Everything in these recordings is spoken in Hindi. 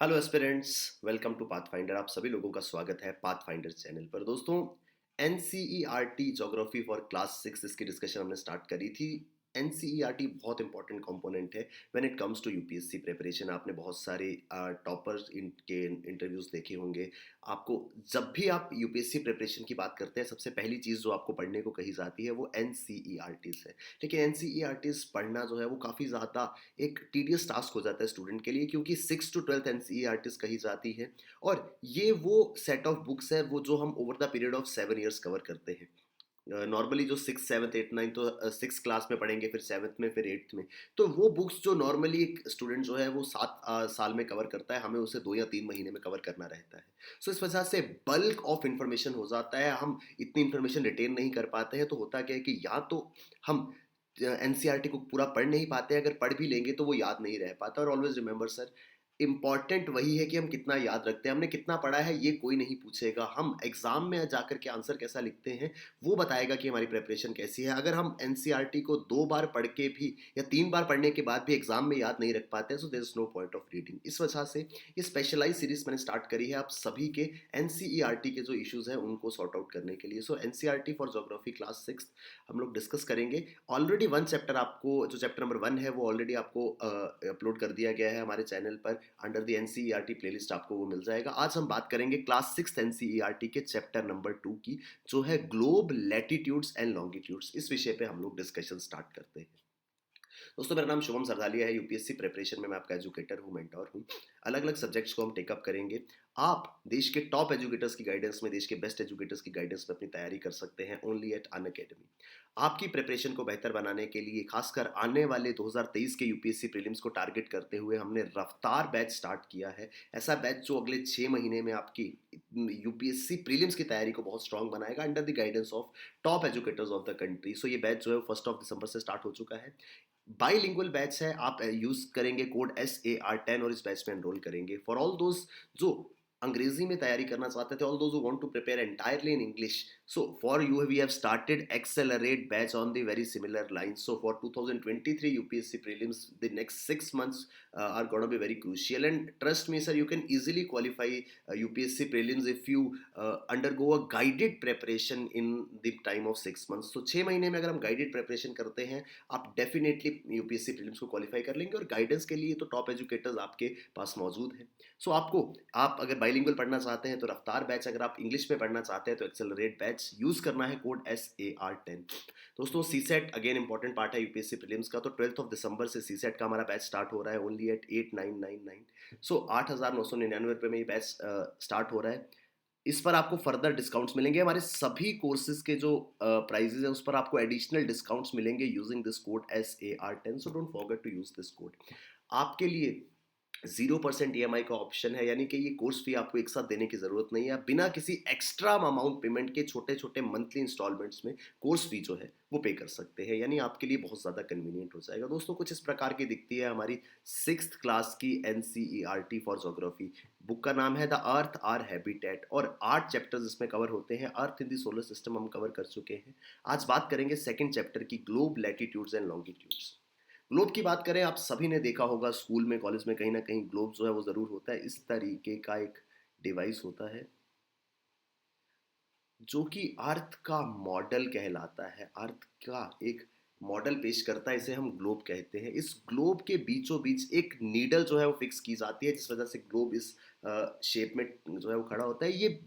Hello aspirants, welcome to Pathfinder. आप सभी लोगों का स्वागत है पाथफाइंडर चैनल पर। दोस्तों, एनसीईआरटी ज्योग्राफी फॉर क्लास 6 इसकी डिस्कशन हमने स्टार्ट करी थी। एनसीईआरटी बहुत इंपॉर्टेंट कंपोनेंट है when it comes to UPSC preparation. आपने बहुत सारे टॉपर्स इनके इंटरव्यूज देखे होंगे। आपको जब भी आप यूपीएससी प्रिपरेशन की बात करते हैं, सबसे पहली चीज़ जो आपको पढ़ने को कही जाती है वो एनसीईआरटीज है। लेकिन एनसीईआरटीज पढ़ना जो है वो काफ़ी ज़्यादा एक टीडियस टास्क हो जाता है स्टूडेंट के लिए, क्योंकि 6 to 12 एनसीईआरटीज कही जाती है। और ये वो सेट ऑफ बुक्स है वो जो हम over the period of 7 years cover करते हैं। नॉर्मली जो 6, 7, 8, 9 तो 6 क्लास में पढ़ेंगे, फिर 7th में, फिर 8th में। तो वो बुक्स जो नॉर्मली एक स्टूडेंट जो है वो 7 साल में कवर करता है, हमें उसे 2 या 3 महीने में कवर करना रहता है। सो इस वजह से बल्क ऑफ इंफॉर्मेशन हो जाता है, हम इतनी इंफॉर्मेशन रिटेन नहीं कर पाते हैं। तो होता क्या है कि या तो हम एनसीईआरटी को पूरा पढ़ नहीं पाते हैं, अगर पढ़ भी लेंगे तो वो याद नहीं रह पाता। और ऑलवेज रिमेंबर सर, इंपॉर्टेंट वही है कि हम कितना याद रखते हैं। हमने कितना पढ़ा है ये कोई नहीं पूछेगा, हम एग्जाम में जाकर के आंसर कैसा लिखते हैं वो बताएगा कि हमारी प्रिपरेशन कैसी है। अगर हम एनसीईआरटी को 2 बार पढ़ के भी या 3 बार पढ़ने के बाद भी एग्जाम में याद नहीं रख पाते हैं, so there is no point of reading. इस वजह से ये स्पेशलाइज सीरीज मैंने स्टार्ट करी है आप सभी के एनसीईआरटी के जो इश्यूज हैं उनको सॉर्ट आउट करने के लिए। सो एनसीईआरटी फॉर ज्योग्राफी क्लास 6 हम लोग डिस्कस करेंगे। ऑलरेडी वन चैप्टर आपको, जो चैप्टर नंबर 1 है, वो ऑलरेडी आपको अपलोड कर दिया गया है हमारे चैनल पर। अंडर द एनसीईआरटी प्लेलिस्ट आपको वो मिल जाएगा। आज हम बात करेंगे क्लास 6 एनसीईआरटी के चैप्टर नंबर 2 की, जो है ग्लोब लैटिट्यूड्स एंड लॉन्गिट्यूड्स। इस विषय पे हम लोग डिस्कशन स्टार्ट करते हैं। दोस्तों, मेरा नाम शुभम सरदालिया है। यूपीएससी प्रिपरेशन में मैं आपका एजुकेटर हूँ, मेंटोर हूँ। अलग अलग सब्जेक्ट्स को हम टेकअप करेंगे। आप देश के टॉप एजुकेटर्स की गाइडेंस में, देश के बेस्ट एजुकेटर्स की गाइडेंस में अपनी तैयारी कर सकते हैं ओनली एट अन अकेडमी। आपकी प्रिपरेशन को बेहतर बनाने के लिए, खासकर आने वाले 2023 के यूपीएससी प्रीलिम्स को टारगेट करते हुए, हमने रफ्तार बैच स्टार्ट किया है। ऐसा बैच जो अगले 6 महीने में आपकी यूपीएससी प्रीलिम्स की तैयारी को बहुत स्ट्रांग बनाएगा, under the guidance of top educators of the country. So ये बैच जो है 1 दिसंबर से स्टार्ट हो चुका है। बाईलिंगुअल बैच है। आप यूज करेंगे कोड SAR10 और इस बैच में एनरोल करेंगे। फॉर ऑल दोज जो अंग्रेजी में तैयारी करना चाहते थे, all those who want to prepare entirely in English, so for you we have started accelerate batch on the very similar lines. So for 2023 UPSC prelims, the next 6 months are going to be very crucial, and trust me sir, you can easily qualify UPSC prelims if you undergo a guided preparation in the time of 6 months। तो 6 महीने में अगर हम गाइडेड प्रेपरेशन करते हैं, आप डेफिनेटली यूपीएससी प्रीलिम्स को क्वालिफाई कर लेंगे। और गाइडेंस के लिए तो टॉप एजुकेटर्स आपके पास मौजूद हैं। सो आप अगर बाइलिंगुअल पढ़ना चाहते हैं तो रफ्तार बैच, अगर आप इंग्लिश में पढ़ना चाहते हैं तो एक्सेलरेट बैच यूज करना है, कोड SAR10। दोस्तों, सीसेट अगेन इंपॉर्टेंट पार्ट है यूपीएससी प्रीलिम्स का। तो 12 दिसंबर से सीसेट का हमारा बैच स्टार्ट हो रहा है ओनली एट 8999। सो 8,999 रुपये में ये बैच स्टार्ट हो रहा है। इस पर आपको फर्दर डिस्काउंट्स मिलेंगे। हमारे सभी कोर्सेज के जो प्राइजेज हैं उस पर आपको एडिशनल डिस्काउंट्स मिलेंगे using this code SAR10। So don't forget to use this code. आपके लिए 0% का ऑप्शन है, यानी कि ये कोर्स फी आपको एक साथ देने की ज़रूरत नहीं है। आप बिना किसी एक्स्ट्रा अमाउंट पेमेंट के छोटे छोटे मंथली इंस्टॉलमेंट्स में कोर्स फी जो है वो पे कर सकते हैं, यानी आपके लिए बहुत ज़्यादा कन्वीनियंट हो जाएगा। दोस्तों, कुछ इस प्रकार की दिखती है हमारी 6th क्लास की एनसीईआरटी फॉर जोग्राफी। बुक का नाम है द अर्थ आर हैबिटेट, और 8 चैप्टर्स इसमें कवर होते हैं। अर्थ इन द सोलर सिस्टम हम कवर कर चुके हैं। आज बात करेंगे सेकेंड चैप्टर की, globe latitudes and longitudes. Globe की बात करें, आप सभी ने देखा होगा स्कूल में, कॉलेज में, कहीं ना कहीं ग्लोब जो है वो ज़रूर होता है। इस तरीके का एक डिवाइस होता है जो कि अर्थ का मॉडल कहलाता है। अर्थ का एक मॉडल पेश करता है, इसे हम ग्लोब कहते हैं। इस ग्लोब के बीचों बीच एक नीडल जो है वो फिक्स की जाती है, जिस वजह से ग्लोब इस शेप में जो है वो खड़ा होता है। ये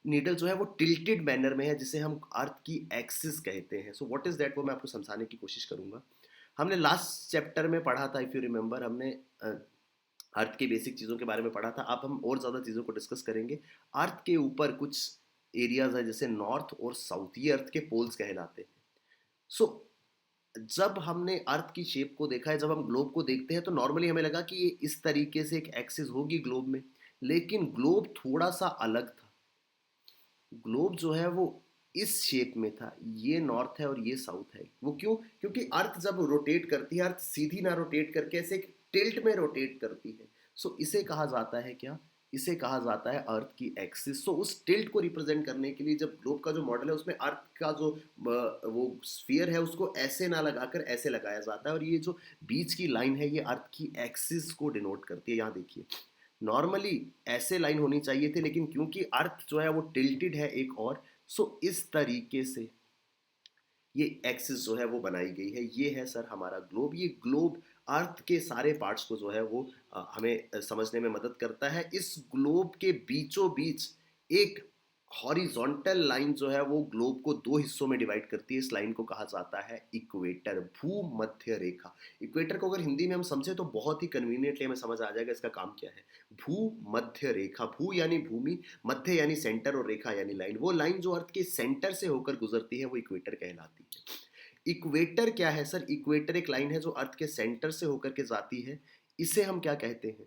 नीडल जो है वो टिल्टेड मैनर में है, जिसे हम अर्थ की एक्सिस कहते हैं। सो व्हाट इज दैट, वो मैं आपको समझाने की कोशिश करूंगा। हमने लास्ट चैप्टर में पढ़ा था, इफ़ यू रिमेंबर, हमने अर्थ के बेसिक चीज़ों के बारे में पढ़ा था। अब हम और ज़्यादा चीज़ों को डिस्कस करेंगे। अर्थ के ऊपर कुछ एरियाज है जैसे नॉर्थ और साउथ, ये अर्थ के पोल्स कहलाते हैं। सो जब हमने अर्थ की शेप को देखा है, जब हम ग्लोब को देखते हैं, तो नॉर्मली हमें लगा कि ये इस तरीके से एक एक्सिस होगी ग्लोब में, लेकिन ग्लोब थोड़ा सा अलग था। ग्लोब जो है वो इस शेप में था। ये नॉर्थ है और ये साउथ है। वो क्यों? क्योंकि अर्थ जब रोटेट करती है, अर्थ सीधी ना रोटेट करके ऐसे एक टिल्ट में रोटेट करती है। सो इसे कहा जाता है क्या? इसे कहा जाता है अर्थ की एक्सिस। सो उस टिल्ट को रिप्रेजेंट करने के लिए जब ग्लोब का जो मॉडल है उसमें अर्थ का जो वो स्फीयर है उसको ऐसे ना लगाकर ऐसे लगाया जाता है, और ये जो बीच की लाइन है ये अर्थ की एक्सिस को डिनोट करती है। यहाँ देखिए, नॉर्मली ऐसे लाइन होनी चाहिए थे, लेकिन क्योंकि अर्थ जो है वो टिल्टेड है एक और, सो इस तरीके से ये एक्सिस जो है वो बनाई गई है। ये है सर हमारा ग्लोब। ये ग्लोब अर्थ के सारे पार्ट्स को जो है वो हमें समझने में मदद करता है। इस ग्लोब के बीचों बीच एक हॉरिजॉन्टल लाइन जो है वो ग्लोब को दो हिस्सों में डिवाइड करती है। इस लाइन को कहा जाता है इक्वेटर, भूमध्य रेखा। इक्वेटर को अगर हिंदी में हम समझे तो बहुत ही कन्वीनियंटली हमें समझ आ जाएगा इसका काम क्या है। भूमध्य रेखा, भू यानी भूमि, मध्य यानी सेंटर और रेखा यानी लाइन। वो लाइन जो अर्थ के सेंटर से होकर गुजरती है वो इक्वेटर कहलाती है। इक्वेटर क्या है सर? इक्वेटर एक लाइन है जो अर्थ के सेंटर से होकर के जाती है। इसे हम क्या कहते हैं?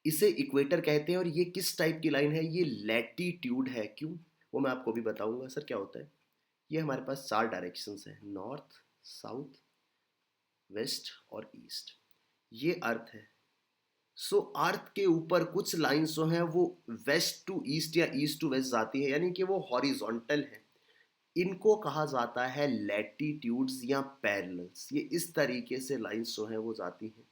इसे इक्वेटर कहते हैं। और ये किस टाइप की लाइन है? ये लैटिट्यूड है। क्यों? वो मैं आपको भी बताऊंगा सर क्या होता है। ये हमारे पास चार डायरेक्शंस हैं, नॉर्थ, साउथ, वेस्ट और ईस्ट। ये अर्थ है। सो अर्थ के ऊपर कुछ लाइंस जो हैं वो वेस्ट टू ईस्ट या ईस्ट टू वेस्ट जाती है, यानी कि वो हॉरिजॉन्टल है। इनको कहा जाता है लैटिट्यूड्स या पैरेलल्स। ये इस तरीके से लाइंस जो हैं वो जाती हैं।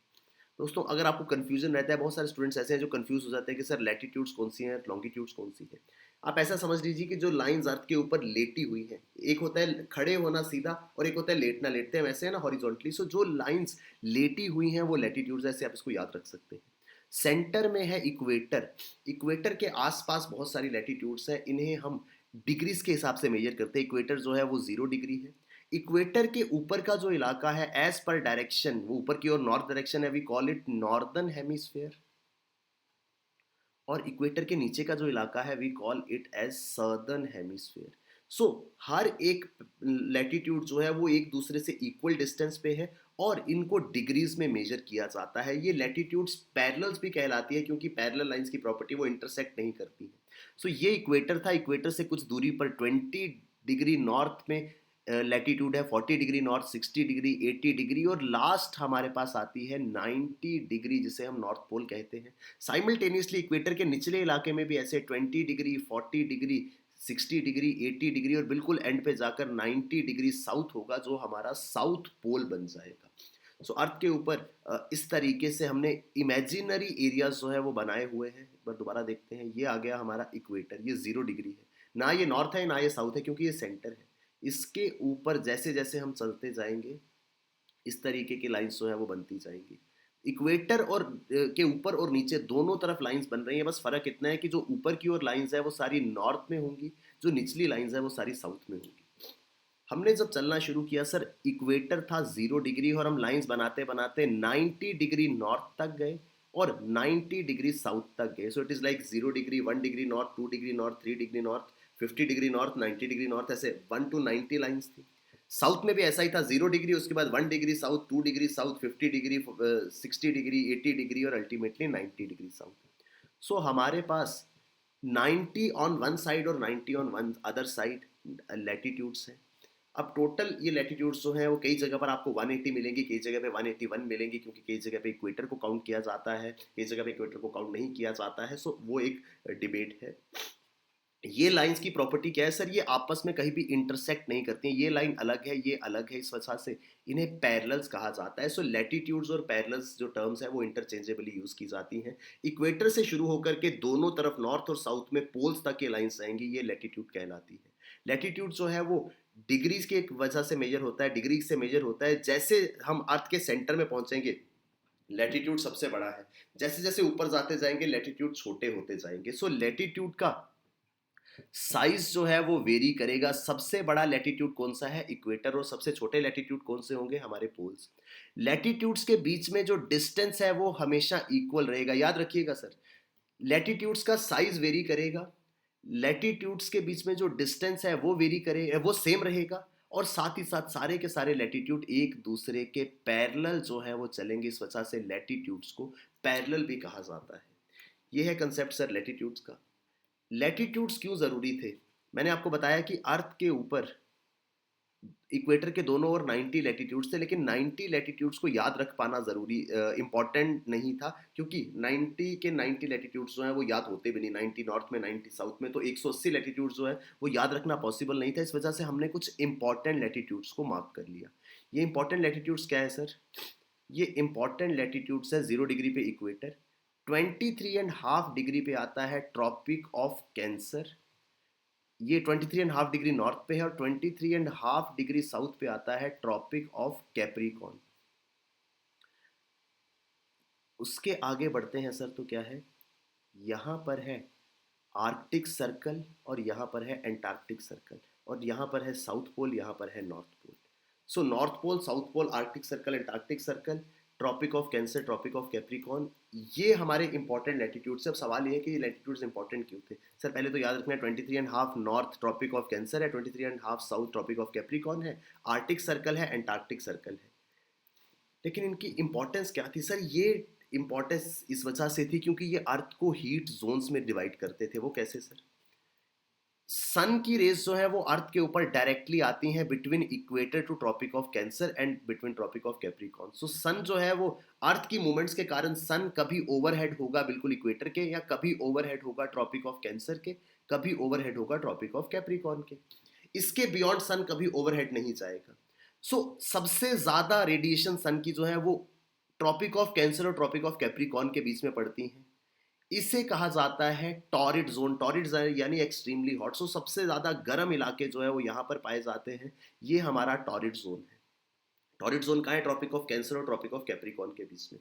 दोस्तों अगर आपको कंफ्यूजन रहता है, बहुत सारे स्टूडेंट्स ऐसे हैं जो कंफ्यूज हो जाते हैं कि सर लैटिट्यूड्स कौन सी हैं, लॉन्गिट्यूड्स कौन सी है। आप ऐसा समझ लीजिए कि जो लाइंस अर्थ के ऊपर लेटी हुई हैं, एक होता है खड़े होना सीधा और एक होता है लेटना, लेटते हैं वैसे है ना हॉरिजॉन्टली। सो जो लाइंस लेटी हुई हैं वो लैटिट्यूड्स, ऐसे आप इसको याद रख सकते हैं। सेंटर में है इक्वेटर। इक्वेटर के आसपास बहुत सारी लैटिट्यूड्स हैं, इन्हें हम डिग्रीज के हिसाब से मेजर करते हैं। इक्वेटर जो है वो 0 डिग्री है। इक्वेटर के ऊपर का जो इलाका है एज पर डायरेक्शन, वो ऊपर की ओर नॉर्थ डायरेक्शन है, we call it northern hemisphere. और इक्वेटर के नीचे का जो इलाका है we call it as southern hemisphere. So हर एक लैटिट्यूड जो है वो एक दूसरे से इक्वल डिस्टेंस पे है और इनको डिग्रीज में मेजर किया जाता है। ये लैटिट्यूड्स पैरेलल्स भी कहलाती है क्योंकि पैरेलल लाइंस की प्रॉपर्टी वो इंटरसेक्ट नहीं करती है। सो ये इक्वेटर था। इक्वेटर से कुछ दूरी पर 20 डिग्री नॉर्थ में लैटिट्यूड है, 40 डिग्री नॉर्थ, 60 डिग्री, 80 डिग्री और लास्ट हमारे पास आती है 90 डिग्री, जिसे हम नॉर्थ पोल कहते हैं। साइमल्टेनियसली इक्वेटर के निचले इलाके में भी ऐसे 20 डिग्री, 40 डिग्री, 60 डिग्री, 80 डिग्री और बिल्कुल एंड पे जाकर 90 डिग्री साउथ होगा, जो हमारा साउथ पोल बन जाएगा। सो अर्थ के ऊपर इस तरीके से हमने इमेजिनरी एरियाज जो है वो बनाए हुए हैं। एक बार दोबारा देखते हैं। ये आ गया हमारा इक्वेटर, ये 0 डिग्री है, ना ये नॉर्थ है ना ये साउथ है क्योंकि ये सेंटर है। इसके ऊपर जैसे जैसे हम चलते जाएंगे इस तरीके की लाइंस जो है वो बनती जाएंगी। इक्वेटर और के ऊपर और नीचे दोनों तरफ लाइंस बन रही हैं। बस फर्क इतना है कि जो ऊपर की ओर लाइंस है वो सारी नॉर्थ में होंगी, जो निचली लाइंस है वो सारी साउथ में होंगी। हमने जब चलना शुरू किया सर, इक्वेटर था 0 डिग्री और हम लाइंस बनाते बनाते 90 डिग्री नॉर्थ तक गए और 90 डिग्री साउथ तक गए। So it is like 0 degree, 1 degree north, 2 degree north, 3 degree north, 50 degree north, 90 degree north, ऐसे 1 to 90 लाइंस थी। साउथ में भी ऐसा ही था, 0 डिग्री, उसके बाद 1 degree south, 2 degree south, 50 degree, 60 degree, 80 degree और अल्टीमेटली 90 डिग्री साउथ। सो हमारे पास 90 ऑन वन साइड और 90 on one other side latitudes हैं। अब टोटल ये लैटिट्यूड्स जो हैं वो कई जगह पर आपको 180 मिलेंगी, कई जगह पे 181 मिलेंगी, क्योंकि कई जगह पे इक्वेटर को काउंट किया जाता है, कई जगह पे इक्वेटर को काउंट नहीं किया जाता है। सो वो एक डिबेट है। ये लाइंस की प्रॉपर्टी क्या है सर? ये आपस में कहीं भी इंटरसेक्ट नहीं करती हैं। ये लाइन अलग है, ये अलग है, इस वजह से इन्हें पैरेलल्स कहा जाता है। सो लैटिट्यूड्स और पैरेलल्स जो टर्म्स है वो इंटरचेंजेबली यूज की जाती हैं। इक्वेटर से शुरू होकर के दोनों तरफ नॉर्थ और साउथ में पोल्स तक ये लाइंस आएंगी, ये लैटिट्यूड कहलाती है। लैटिट्यूड जो है वो डिग्रीज की एक वजह से मेजर होता है, डिग्री से मेजर होता है। जैसे हम अर्थ के सेंटर में पहुंचेंगे लैटिट्यूड सबसे बड़ा है, जैसे जैसे ऊपर जाते जाएंगे लैटिट्यूड छोटे होते जाएंगे। सो लैटिट्यूड का साइज जो है वो वेरी करेगा। सबसे बड़ा लैटिट्यूड कौन सा है? इक्वेटर। और सबसे छोटे लैटिट्यूड कौन से होंगे? हमारे पोल्स। लैटिट्यूड्स के बीच में जो डिस्टेंस है वो हमेशा इक्वल रहेगा, याद रखिएगा सर। लैटिट्यूड्स का साइज वेरी करेगा, लैटिट्यूड्स के बीच में जो डिस्टेंस है वो वेरी करे, वो सेम रहेगा, और साथ ही साथ सारे के सारे लैटिट्यूड एक दूसरे के पैरेलल जो है वो चलेंगे। इस वजह से लैटिट्यूड्स को पैरेलल भी कहा जाता है। ये है कंसेप्ट सर लैटिट्यूड्स का। लैटिट्यूड्स क्यों ज़रूरी थे? मैंने आपको बताया कि अर्थ के ऊपर इक्वेटर के दोनों ओर 90 लैटिट्यूड्स थे, लेकिन 90 लैटिट्यूड्स को याद रख पाना ज़रूरी इंपॉर्टेंट नहीं था, क्योंकि 90 के 90 लैटिट्यूड्स जो हैं वो याद होते भी नहीं। 90 नॉर्थ में, 90 साउथ में, तो 180 लैटिट्यूड्स जो है वो याद रखना पॉसिबल नहीं था। इस वजह से हमने कुछ इंपॉर्टेंट लैटिट्यूड्स को मार्क कर लिया। ये इंपॉर्टेंट लैटिट्यूड्स क्या है सर? ये इंपॉर्टेंट लैटिट्यूड्स है 0 डिग्री पे इक्वेटर, 23.5 डिग्री पे आता है ट्रॉपिक ऑफ कैंसर, ये 23.5 डिग्री नॉर्थ पे है, और 23.5 डिग्री साउथ पे आता है ट्रॉपिक ऑफ कैप्रिकॉर्न। उसके आगे बढ़ते हैं सर, तो क्या है, यहाँ पर है आर्कटिक सर्कल और यहाँ पर है एंटार्क्टिक सर्कल, और यहाँ पर है साउथ पोल, यहाँ पर है North Pole. So North pole, south Pole, Arctic Circle, Antarctic Circle, Tropic of Cancer, Tropic of Capricorn, ये हमारे इंपॉर्टेंट लैटिट्यूड्स। अब सवाल ये है कि ये लैटिट्यूड्स इंपॉर्टेंट क्यों थे सर? पहले तो याद रखना है 23.5 नॉर्थ ट्रॉपिक ऑफ कैंसर है, 23.5 साउथ ट्रॉपिक ऑफ कैप्रिकॉर्न है, आर्टिक सर्कल है, एंटार्क्टिक सर्कल है। लेकिन इनकी इंपॉर्टेंस क्या थी सर? ये इंपॉर्टेंस इस वजह से थी क्योंकि ये अर्थ को हीट जोन्स में डिवाइड करते थे। वो कैसे सर? सन की रेज जो है वो अर्थ के ऊपर डायरेक्टली आती हैं between equator to tropic of cancer and between tropic of capricorn. So sun जो है वो अर्थ की मूवमेंट्स के कारण सन कभी ओवरहेड होगा बिल्कुल इक्वेटर के, या कभी ओवरहेड होगा ट्रॉपिक ऑफ कैंसर के, कभी ओवरहेड होगा ट्रॉपिक ऑफ कैप्रिकॉर्न के। इसके बियॉन्ड सन कभी ओवरहेड नहीं जाएगा। सबसे ज्यादा रेडिएशन सन की जो है वो ट्रॉपिक ऑफ कैंसर और ट्रॉपिक ऑफ कैप्रिकॉर्न के बीच में पड़ती हैं। इसे कहा जाता है टॉरिड जोन। टॉरिड यानी एक्सट्रीमली हॉट। सबसे ज्यादा गर्म इलाके जो है वो यहाँ पर पाए जाते हैं, ये हमारा टॉरिड जोन है। टॉरिड जोन कहाँ है? ट्रॉपिक ऑफ कैंसर और ट्रॉपिक ऑफ कैप्रिकॉर्न के बीच में।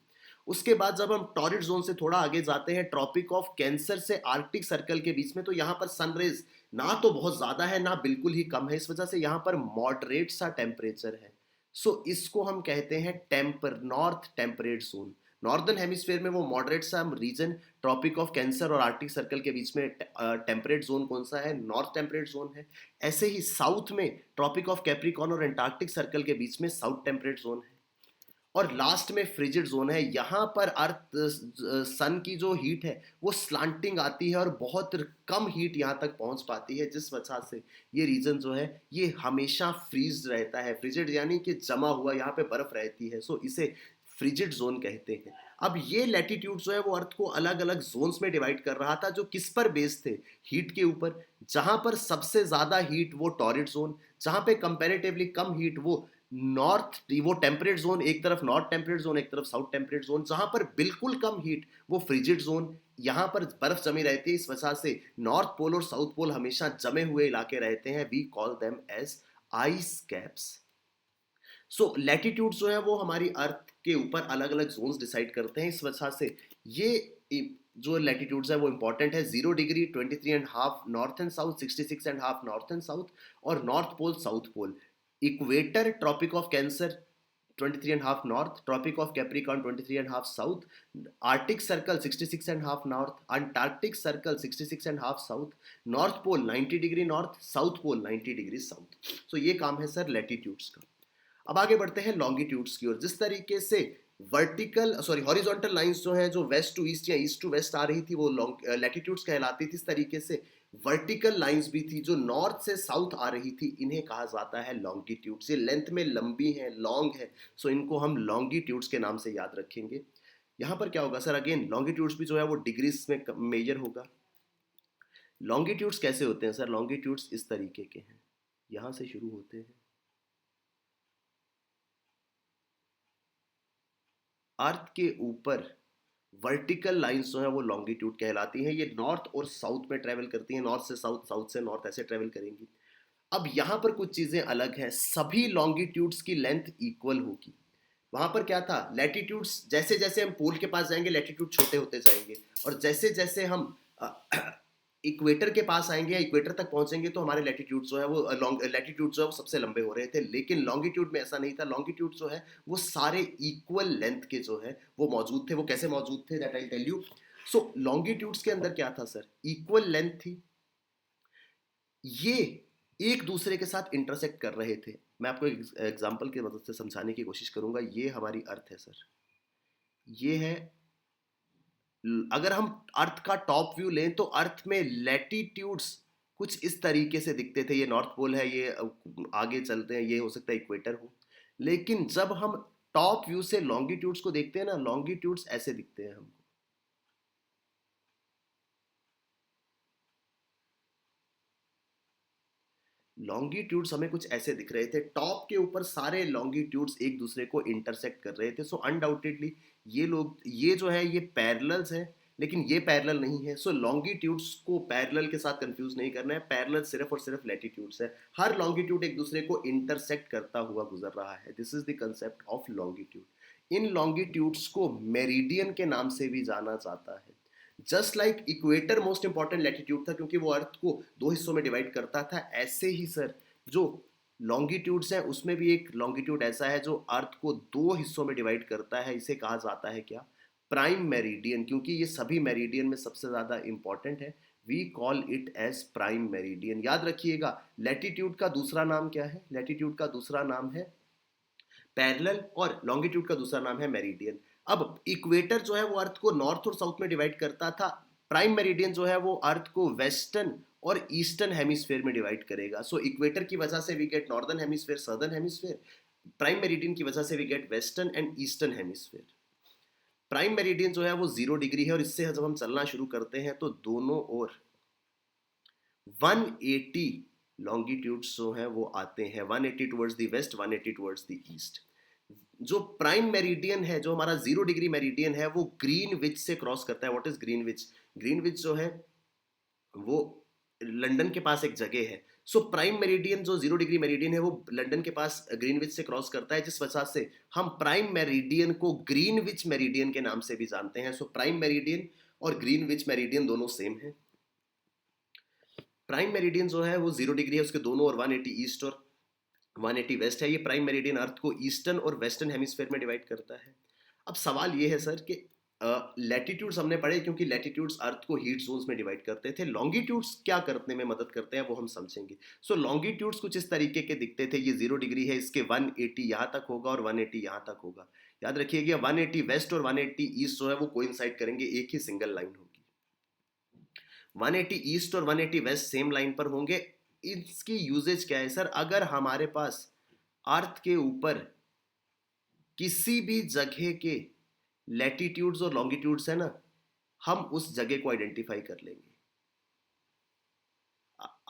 उसके बाद जब हम टॉरिड जोन से थोड़ा आगे जाते हैं, ट्रॉपिक ऑफ कैंसर से आर्कटिक सर्कल के बीच में, तो यहाँ पर सनरेज ना तो बहुत ज्यादा है ना बिल्कुल ही कम है, इस वजह से यहाँ पर मॉडरेट सा टेम्परेचर है। इसको हम कहते हैं north temperate zone. Northern hemisphere में वो मॉडरेट सा रीजन ट्रॉपिक ऑफ कैंसर और आर्कटिक सर्कल के बीच में टेम्परेट जोन कौन सा है? नॉर्थ टेम्परेट जोन है। ऐसे ही साउथ में ट्रॉपिक ऑफ कैप्रिकॉर्न और एंटार्क्टिक सर्कल के बीच में साउथ टेम्परेट जोन है। और लास्ट में फ्रिजिड जोन है। यहाँ पर अर्थ सन की जो हीट है वो स्लांटिंग आती है और बहुत कम हीट यहाँ तक पहुँच पाती है, जिस वजह से ये रीजन जो है ये हमेशा फ्रीज रहता है। फ्रिजिड यानी कि जमा हुआ, यहाँ पे बर्फ रहती है। इसे फ्रिजिड जोन कहते हैं। अब ये लैटिट्यूड जो है वो अर्थ को अलग अलग जोन्स में डिवाइड कर रहा था, जो किस पर बेस्ड थे? हीट के ऊपर। जहां पर सबसे ज्यादा हीट वो टॉरिड जोन, जहां पे कंपैरेटिवली कम हीट वो नॉर्थ, वो टेम्परेट जोन, एक तरफ नॉर्थ टेम्परेट जोन, एक तरफ साउथ टेम्परेट जोन। जहां पर बिल्कुल कम हीट वो फ्रिजिड जोन, यहाँ पर बर्फ जमी रहती है, इस वजह से नॉर्थ पोल और साउथ पोल हमेशा जमे हुए इलाके रहते हैं। We call them as ice caps. Latitude जो है वो हमारी अर्थ के ऊपर अलग अलग जोन्स डिसाइड करते हैं, इस वजह से ये जो लैटिट्यूड्स है वो इंपॉर्टेंट है। 0 degree 23.5 north and south, 66.5 north and south, और north pole south pole. Equator tropic of cancer 23.5 north, tropic of capricorn 23.5 south, arctic circle 66.5 north, antarctic circle 66.5 south, north pole 90 degree north, south pole 90 degree south. ये काम है सर लैटिट्यूड्स का। अब आगे बढ़ते हैं लॉन्गिट्यूड्स की ओर। जिस तरीके से हॉरिजॉन्टल लाइंस जो हैं, जो वेस्ट टू ईस्ट या ईस्ट टू वेस्ट आ रही थी, वो लैटिट्यूड्स कहलाती थी। इस तरीके से वर्टिकल लाइंस भी थी जो नॉर्थ से साउथ आ रही थी, इन्हें कहा जाता है लॉन्गिट्यूड्स। ये लेंथ में लंबी हैं, लॉन्ग है, इनको हम लॉन्गिट्यूड्स के नाम से याद रखेंगे। यहाँ पर क्या होगा सर? अगेन लॉन्गिट्यूड्स भी जो है वो डिग्रीज में मेजर होगा। लॉन्गिट्यूड्स कैसे होते हैं सर? लॉन्गिट्यूड्स इस तरीके के हैं, यहाँ से शुरू होते हैं। अर्थ के ऊपर वर्टिकल लाइंस जो है वो लॉन्गिट्यूड कहलाती हैं। ये नॉर्थ और साउथ में ट्रेवल करती हैं, नॉर्थ से साउथ, साउथ से नॉर्थ, ऐसे ट्रेवल करेंगी। अब यहाँ पर कुछ चीजें अलग हैं। सभी लॉन्गिट्यूड्स की लेंथ इक्वल होगी। वहां पर क्या था? लैटिट्यूड्स, जैसे जैसे हम पोल के पास जाएंगे लैटिट्यूड छोटे होते जाएंगे, और जैसे जैसे हम इक्वेटर के पास आएंगे या इक्वेटर तक पहुंचेंगे तो हमारे लैटिट्यूड जो है वो लैटिट्यूड जो है वो सबसे लंबे हो रहे थे। लेकिन लॉन्गिट्यूड में ऐसा नहीं था। लॉन्गिट्यूड जो है वो सारे इक्वल लेंथ के जो है वो मौजूद थे। वो कैसे मौजूद थे? That I tell you. Longitudes के अंदर क्या था सर? इक्वल लेंथ थी। ये एक दूसरे के साथ इंटरसेक्ट कर रहे थे। मैं आपको एग्जांपल की मदद से समझाने की कोशिश करूंगा। ये हमारी अर्थ है सर, ये है। अगर हम अर्थ का टॉप व्यू लें तो अर्थ में लैटिट्यूड्स कुछ इस तरीके से दिखते थे। ये नॉर्थ पोल है, ये आगे चलते हैं, ये हो सकता है इक्वेटर हो। लेकिन जब हम टॉप व्यू से लॉन्गिट्यूड्स को देखते हैं ना, लॉन्गिट्यूड्स ऐसे दिखते हैं हमको। लॉन्गिट्यूड्स हमें कुछ ऐसे दिख रहे थे। टॉप के ऊपर सारे लॉन्गिट्यूड्स एक दूसरे को इंटरसेक्ट कर रहे थे। अनडाउटेडली ये लोग, ये जो है ये पैरेलल्स हैं, लेकिन ये पैरेलल नहीं है। सो लॉन्गिट्यूड्स को पैरेलल के साथ कंफ्यूज नहीं करना है, पैरेलल सिर्फ और सिर्फ लैटिट्यूड्स है। हर लॉन्गिट्यूड एक दूसरे को इंटरसेक्ट करता हुआ गुजर रहा है। This is the concept of longitude. In longitudes को मेरिडियन के नाम से भी जाना जाता है। Just like equator most important latitude था क्योंकि वो अर्थ को दो हिस्सों में डिवाइड करता था, ऐसे ही सर जो लॉन्गिट्यूड्स हैं उसमें भी एक लॉन्गिट्यूड ऐसा है जो अर्थ को दो हिस्सों में डिवाइड करता है। इसे कहा जाता है क्या? Prime meridian. क्योंकि ये सभी मेरिडियन में सबसे ज़्यादा इंपॉर्टेंट है, we call it as prime meridian. याद रखिएगा, लैटिट्यूड का दूसरा नाम क्या है? लैटिट्यूड का दूसरा नाम है पैरेलल और लॉन्गिट्यूड का दूसरा नाम है मेरिडियन। अब इक्वेटर जो है वो अर्थ को नॉर्थ और साउथ में डिवाइड करता था, प्राइम मेरिडियन जो है वो अर्थ को वेस्टर्न और ईस्टर्न हेमिस्फेयर में डिवाइड करेगा। सो इक्वेटर की वजह से we get northern hemisphere, southern hemisphere. Prime meridian की वजह से we get western and eastern hemisphere. Prime meridian जो है वो 0 डिग्री है और इससे जब हम चलना शुरू करते हैं तो दोनों ओर 180 लॉन्गिट्यूड्स जो हैं वो आते हैं, 180 towards the west, 180 towards the east. जो प्राइम मेरिडियन है, जो हमारा 0 डिग्री मेरिडियन है, वो ग्रीनविच से क्रॉस करता है। What is Greenwich? ग्रीनविच जो है वो लंदन के पास एक जगह है। सो प्राइम मेरिडियन जो 0 डिग्री मेरिडियन है वो लंदन के पास ग्रीनविच से क्रॉस करता है, जिस वजह से हम प्राइम मेरिडियन को ग्रीनविच मेरिडियन के नाम से भी जानते हैं। सो प्राइम मेरिडियन और ग्रीनविच मेरिडियन दोनों सेम है। प्राइम मेरिडियन जो है वो 0 डिग्री है, उसके दोनों और 180 ईस्ट और 180 वेस्ट है। ये प्राइम मेरिडियन अर्थ को ईस्टर्न और वेस्टर्न हेमिस्फेयर में डिवाइड करता है। अब सवाल ये है सर कि लैटिट्यूड्स हमने पढ़े क्योंकि लैटिट्यूड्स अर्थ को हीट जोन्स में डिवाइड करते थे। लॉन्गिट्यूड्स क्या करने में मदद करते हैं वो हम समझेंगे। सो लॉन्गिट्यूड्स कुछ इस तरीके के दिखते थे। ये 0 डिग्री है, इसके 180 यहाँ तक होगा और 180 यहाँ तक होगा। याद रखिएगा 180 वेस्ट और 180 ईस्ट जो है वो कोइंसाइड करेंगे, एक ही सिंगल लाइन होगी। 180 ईस्ट और 180 वेस्ट सेम लाइन पर होंगे। इसकी यूजेज क्या है सर? अगर हमारे पास अर्थ के ऊपर किसी भी जगह के लैटिट्यूड्स और लॉन्गिट्यूड्स है ना, हम उस जगह को आइडेंटिफाई कर लेंगे।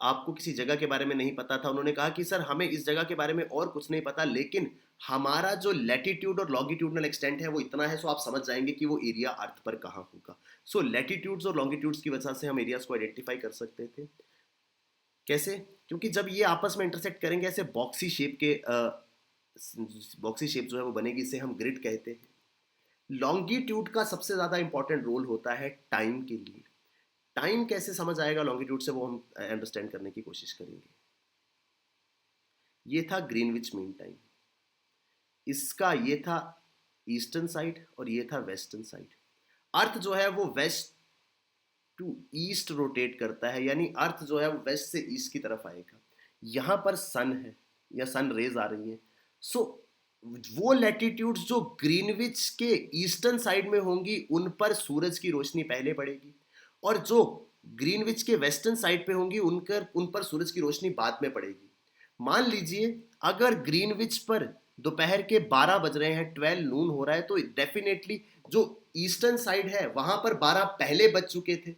आपको किसी जगह के बारे में नहीं पता था, उन्होंने कहा कि सर हमें इस जगह के बारे में और कुछ नहीं पता, लेकिन हमारा जो लैटिट्यूड और लॉन्गिट्यूडनल एक्सटेंट है वो इतना है, सो आप समझ जाएंगे कि वो एरिया अर्थ पर कहाँ होगा। सो लैटिट्यूड्स और लॉन्गिट्यूड्स की वजह से हम एरियाज को आइडेंटिफाई कर सकते थे। कैसे? क्योंकि जब ये आपस में इंटरसेक्ट करेंगे ऐसे बॉक्सी शेप के बॉक्सी शेप जो है वो बनेगी, इसे हम ग्रिड कहते हैं। लॉन्गिट्यूड का सबसे ज्यादा इंपॉर्टेंट रोल होता है टाइम के लिए। टाइम कैसे समझ आएगा लॉन्गिट्यूड से, वो हम अंडरस्टैंड करने की कोशिश करेंगे। ये था ग्रीनविच मीन टाइम, इसका ये था ईस्टर्न साइड और ये था वेस्टर्न साइड। अर्थ जो है वो वेस्ट टू ईस्ट रोटेट करता है, यानी अर्थ जो है वो वेस्ट से ईस्ट की तरफ आएगा। यहां पर सन है या सन रेज आ रही है। सो वो लैटिट्यूड्स जो ग्रीनविच के ईस्टर्न साइड में होंगी उन पर सूरज की रोशनी पहले पड़ेगी, और जो ग्रीनविच के वेस्टर्न साइड पे होंगी उन पर सूरज की रोशनी बाद में पड़ेगी। मान लीजिए अगर ग्रीनविच पर दोपहर के 12 बज रहे हैं, 12 नून हो रहा है, तो डेफिनेटली जो ईस्टर्न साइड है वहां पर 12 पहले बज चुके थे,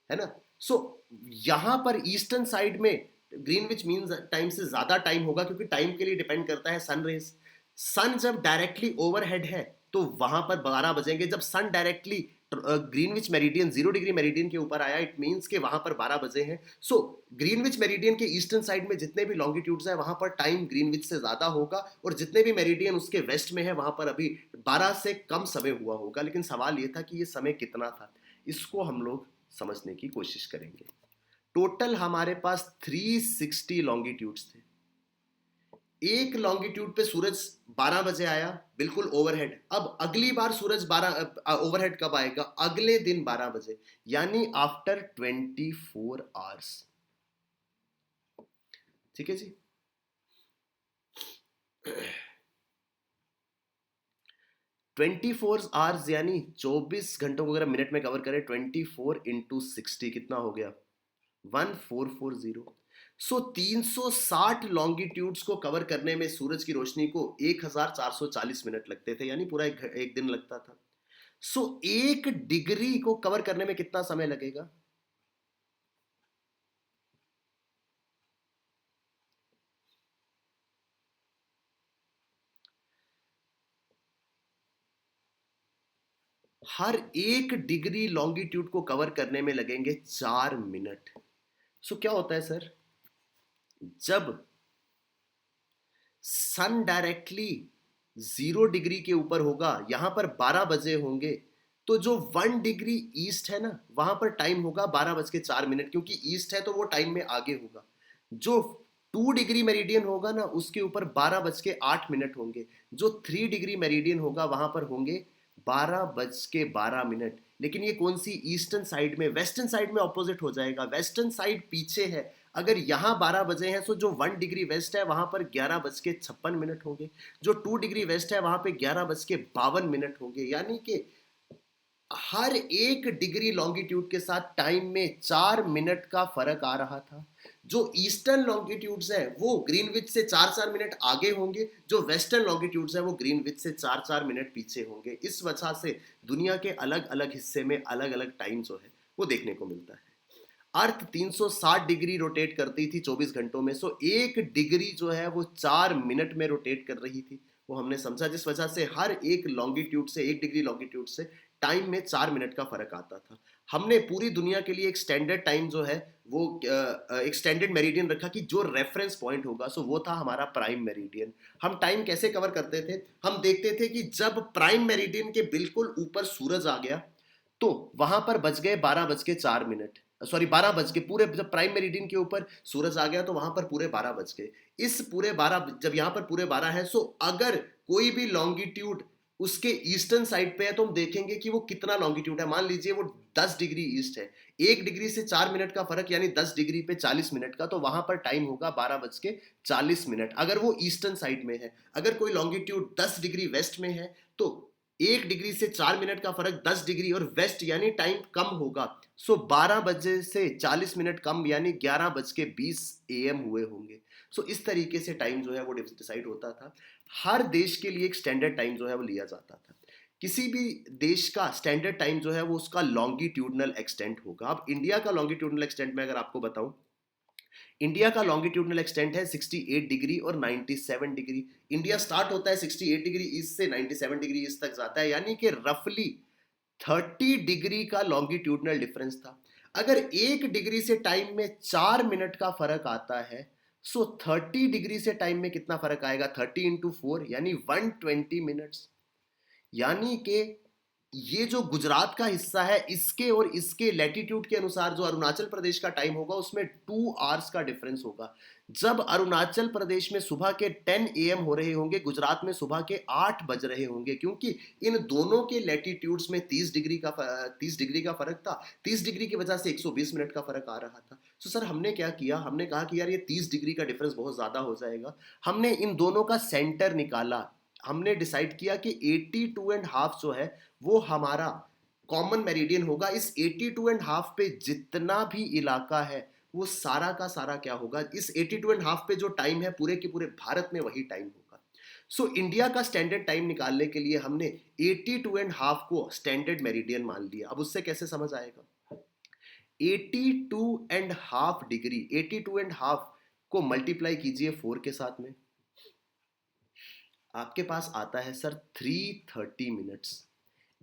है ना। सो यहां पर ईस्टर्न साइड में ग्रीनविच मीन टाइम से ज्यादा टाइम होगा, क्योंकि टाइम के लिए डिपेंड करता है सन रेज। सन जब डायरेक्टली ओवरहेड है तो वहां पर 12 बजेंगे। जब sun directly Greenwich meridian 0 degree meridian के ऊपर आया, इट मीन्स के वहां पर 12 बजे हैं। सो ग्रीनविच मेरिडियन के ईस्टर्न साइड में जितने भी लॉन्गिट्यूड्स है वहां पर टाइम ग्रीनविच से ज्यादा होगा, और जितने भी मेरिडियन उसके वेस्ट में है वहां पर अभी 12 से कम समय हुआ होगा। लेकिन सवाल ये था कि ये समय कितना था, इसको हम लोग समझने की कोशिश करेंगे। टोटल हमारे पास 360 लॉन्गिट्यूड्स थे। एक लॉन्गिट्यूड पे सूरज 12 बजे आया, बिल्कुल ओवरहेड। अब अगली बार सूरज 12 ओवरहेड कब आएगा? अगले दिन 12 बजे, यानी आफ्टर 24 आवर्स। ठीक है जी। 24 आवर्स यानी 24 घंटों को अगर मिनट में कवर करें, 24 इंटू 60 कितना हो गया? 1440। सो 360 लॉन्गिट्यूड्स को कवर करने में सूरज की रोशनी को 1440 मिनट लगते थे, यानी पूरा एक दिन लगता था। सो 1 डिग्री को कवर करने में कितना समय लगेगा? हर एक डिग्री लॉन्गिट्यूड को कवर करने में लगेंगे 4 मिनट। सो क्या होता है सर, जब सन डायरेक्टली 0 डिग्री के ऊपर होगा, यहां पर 12 बजे होंगे, तो जो 1 डिग्री ईस्ट है ना, वहां पर टाइम होगा 12 बज के 4 मिनट, क्योंकि ईस्ट है तो वो टाइम में आगे होगा। जो 2 डिग्री मेरिडियन होगा ना, उसके ऊपर 12 बज के 8 मिनट होंगे। जो 3 डिग्री मेरिडियन होगा वहां पर होंगे 12 बज के 12 मिनट। लेकिन ये कौन सी, ईस्टर्न साइड में, वेस्टर्न साइड में ऑपोजिट हो जाएगा, वेस्टर्न साइड पीछे है। अगर यहाँ 12 बजे हैं तो जो 1 डिग्री वेस्ट है वहां पर 11 बज के 56 मिनट होंगे। जो 2 डिग्री वेस्ट है वहां पे 11 बज के 52 मिनट होंगे। यानी कि हर एक डिग्री लॉन्गिट्यूड के साथ टाइम में 4 मिनट का फर्क आ रहा था। जो ईस्टर्न लॉन्गिट्यूड्स है वो ग्रीनविच से 4-4 मिनट आगे होंगे, जो वेस्टर्न लॉन्गिट्यूड्स है वो ग्रीनविच से 4-4 मिनट पीछे होंगे। इस वजह से दुनिया के अलग अलग हिस्से में अलग अलग टाइम जो है वो देखने को मिलता है। अर्थ 360 डिग्री रोटेट करती थी 24 घंटों में, सो 1 डिग्री जो है वो 4 मिनट में रोटेट कर रही थी, वो हमने समझा। जिस वजह से हर एक लॉन्गिट्यूड से, 1 डिग्री लॉन्गिट्यूड से टाइम में 4 मिनट का फर्क आता था। हमने पूरी दुनिया के लिए एक स्टैंडर्ड टाइम जो है वो एक स्टैंडर्ड मेरिडियन रखा कि जो रेफरेंस पॉइंट होगा, सो वो था हमारा प्राइम मेरिडियन। हम टाइम कैसे कवर करते थे, हम देखते थे कि जब प्राइम मेरिडियन के बिल्कुल ऊपर सूरज आ गया तो वहां पर बच गए 12 बज के 4 मिनट, सॉरी 12 बज के पूरे, जब प्राइम मेरिडियन के ऊपर सूरज आ गया तो वहां पर पूरे 12 बज गए। इस पूरे 12, जब यहाँ पर पूरे 12 है, सो अगर कोई भी लॉन्गिट्यूड उसके ईस्टर्न साइड पे है तो हम देखेंगे कि वो कितना लॉन्गिट्यूड है। मान लीजिए वो 10 डिग्री ईस्ट है, 1 डिग्री से 4 मिनट का फर्क, यानी 10 डिग्री पे 40 मिनट का, तो वहां पर टाइम होगा 12 बज के 40 मिनट, अगर वो ईस्टर्न साइड में है। अगर कोई लॉन्गिट्यूड 10 डिग्री वेस्ट में है तो 1 डिग्री से 4 मिनट का फर्क 10 डिग्री और वेस्ट, यानी टाइम कम होगा। सो 12 बजे से 40 मिनट कम, यानी 11 बज के 20 AM हुए होंगे। सो इस तरीके से टाइम जो है वो डिसाइड होता था। हर देश के लिए एक स्टैंडर्ड टाइम जो है वो लिया जाता था। किसी भी देश का स्टैंडर्ड टाइम जो है वो उसका लॉन्गिट्यूडनल एक्सटेंट होगा। अब इंडिया का लॉन्गिट्यूडनल एक्सटेंट में अगर आपको बताऊं, इंडिया का लॉन्गिट्यूडनल एक्सटेंट है 68 डिग्री और 97 डिग्री। इंडिया स्टार्ट होता है 68 डिग्री ईस्ट से 97 डिग्री ईस्ट तक जाता है, यानी कि रफली 30 डिग्री का लॉन्गिट्यूडनल डिफरेंस था। अगर 1 डिग्री से टाइम में 4 मिनट का फर्क आता है, सो 30 डिग्री से टाइम में कितना फर्क आएगा, 30 × 4 यानी 120 मिनट्स। यानी कि ये जो गुजरात का हिस्सा है, इसके और इसके लैटिट्यूड के अनुसार जो अरुणाचल प्रदेश का टाइम होगा उसमें 2 आवर्स का डिफरेंस होगा। जब अरुणाचल प्रदेश में सुबह के 10 AM हो रहे होंगे, गुजरात में सुबह के 8 बज रहे होंगे, क्योंकि इन दोनों के लैटिट्यूड्स में 30 डिग्री का फर्क था। 30 डिग्री की वजह से 120 मिनट का फर्क आ रहा था। तो सर हमने क्या किया, हमने कहा कि यार ये 30 डिग्री का डिफरेंस बहुत ज़्यादा हो जाएगा। हमने इन दोनों का सेंटर निकाला। हमने डिसाइड किया कि 82.5 जो है वो हमारा कॉमन मेरिडियन होगा। इस 82.5 पे जितना भी इलाका है वो सारा का सारा क्या होगा, इस 82.5 पे जो टाइम है पूरे के पूरे भारत में वही टाइम होगा। सो इंडिया का स्टैंडर्ड टाइम निकालने के लिए हमने 82.5 को स्टैंडर्ड मेरिडियन मान लिया। अब उससे कैसे समझ आएगा, 82.5 डिग्री, 82.5 को मल्टीप्लाई कीजिए 4 के साथ में, आपके पास आता है सर 330 मिनट्स।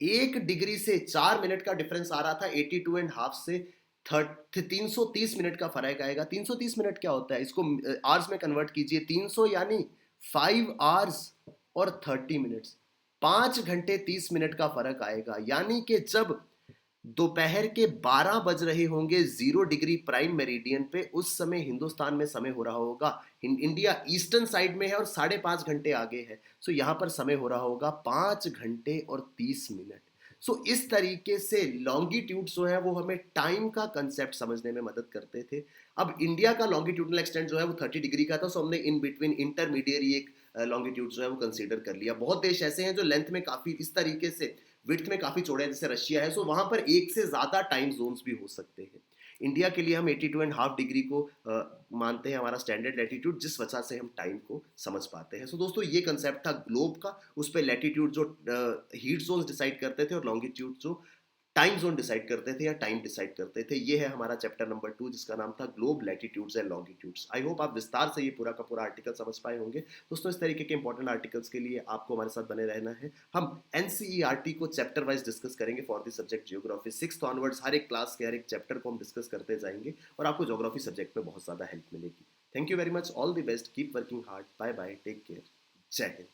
1 डिग्री से 4 मिनट का डिफरेंस आ रहा था 82.5 से, 330 मिनट का फर्क आएगा। 330 मिनट क्या होता है, इसको आवर्स में कन्वर्ट कीजिए। 300 यानी 5 आवर्स और 30 मिनट्स, 5 घंटे 30 मिनट का फर्क आएगा। यानी कि जब दोपहर के 12 बज रहे होंगे 0 डिग्री प्राइम मेरिडियन पे, उस समय हिंदुस्तान में समय हो रहा होगा, इंडिया ईस्टर्न साइड में है और 5.5 घंटे आगे है, सो यहाँ पर समय हो रहा होगा 5 घंटे और 30 मिनट। सो इस तरीके से लॉन्गिट्यूड जो है वो हमें टाइम का कंसेप्ट समझने में मदद करते थे। अब इंडिया का लॉन्गिट्यूडनल एक्सटेंट जो है वो 30 डिग्री का था, सो हमने इन बिटवीन इंटरमीडिएट एक लॉन्गिट्यूड जो है वो कंसीडर कर लिया। बहुत देश ऐसे हैं जो लेंथ में काफ़ी इस तरीके से, विड्थ में काफ़ी चौड़े हैं, जैसे रशिया है, सो वहाँ पर एक से ज़्यादा टाइम जोन्स भी हो सकते हैं। इंडिया के लिए हम 82.5 डिग्री को मानते हैं हमारा स्टैंडर्ड लैटिट्यूड, जिस वजह से हम टाइम को समझ पाते हैं। सो दोस्तों ये कंसेप्ट था ग्लोब का, उस पर लैटिट्यूड जो हीट जोन्स डिसाइड करते थे और लॉन्गिट्यूड जो टाइम जोन डिसाइड करते थे या टाइम डिसाइड करते थे। ये है हमारा चैप्टर नंबर 2 जिसका नाम था globe latitudes and longitudes. I hope आप विस्तार से ये पूरा का पूरा आर्टिकल समझ पाए होंगे। दोस्तों इस तरीके के इंपॉर्टेंट आर्टिकल्स के लिए आपको हमारे साथ बने रहना है। हम एनसीईआरटी को चैप्टर वाइज डिस्कस करेंगे for the subject geography. 6th onwards हर एक क्लास के हर एक चैप्टर को हम डिस्कस करते जाएंगे और आपको ज्योग्राफी सब्जेक्ट में बहुत ज़्यादा हेल्प मिलेगी। Thank you very much, all the best, keep working hard, bye bye, take care, जय हिंद।